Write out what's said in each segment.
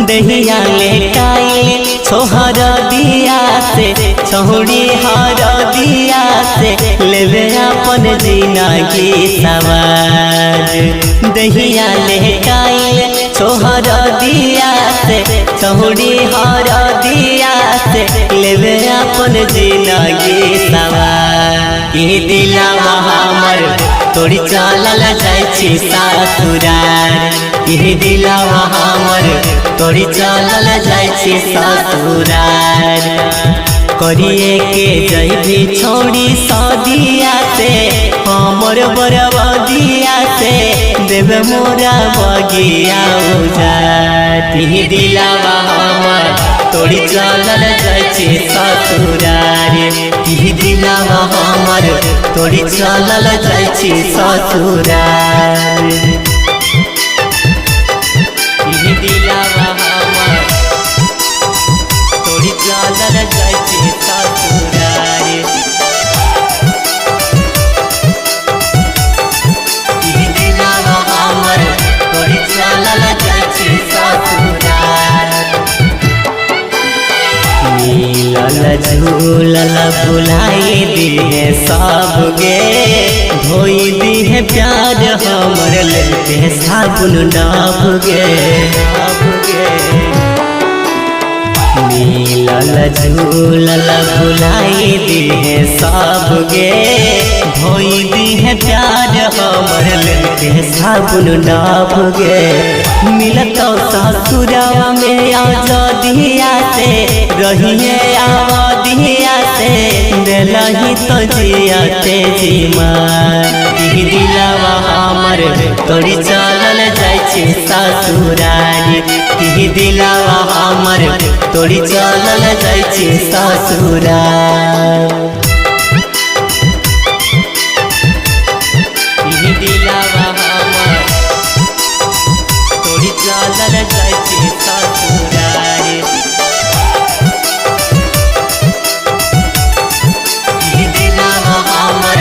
दहिया लेटाइल छोहर दिया से छौड़ी हर दिया से लेवे अपन जिंदगी सवार। दहिया लेटाइल छोहर दिया से छौड़ी हर दिया से लेवे अपन जिंदगी सवार। ई दिलवा हमर तोड़ी चलल जाय छी ससुरार। ई दिलवा हमर तोड़ी चलल जाय छी ससुरार। करिए के जइबी छोड़ी सदिया से हमर बरबदिया से देव मोरा बगिया उजाड़। ई दिलवा हमर तोड़ी चलल जाय छी ससुरार। ई दिलवा हमर तोड़ी चलल जाय छी ससुरार। ई दिलवा हमर तोड़ी चलल जाय छी ससुरार। ई दिलवा हमर तोड़ी चलल जाय छी ससुरार। मिलल झूलल बुलाई दिहे सबगे धोई दिहे प्यार हमर लेते साबुन डाबगे। मिलल झूलल बुलाई दिहे सबगे धोई दिहे प्यार हमर लेते साबुन डाबगे। मिलत ससुरवा में आजादिया से रहिए आवादिया से दिलही तो जियाते जीमान। ई दिलवा हमर तोड़ी चलल जाय छी ससुरार। ई दिलवा हमर तोड़ी चलल जाय छी ससुरार। ई दिलवा हमर तोड़ी चलल जाय छी ससुरार। ई दिलवा हमर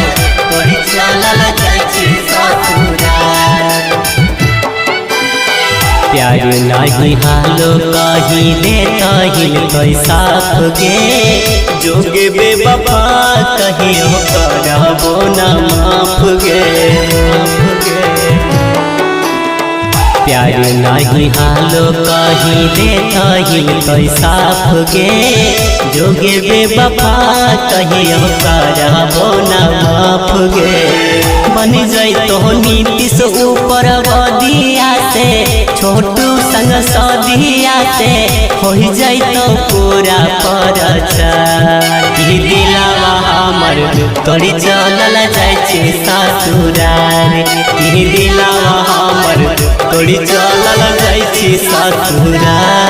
तोड़ी चलल जाय छी ससुरार। प्यार नहीं हालो कहीं देता हिल कोई साफ गे जोगे बेवफा कहीं करबो न माफ गे। प्यार नहीं हालो कहीं देता हिल कोई साफ गे जोगे बेवफा कहीं करबो न माफ गे। बन जैतो नीतीश ऊपर बदिया से छोटू संग सदिया से हो जैतो पूरा परचार। ई दिलवा हमर तोड़ी चलल जाय छी ससुरार। ई दिलवा हमर तोड़ी चलल जाय छी ससुरार।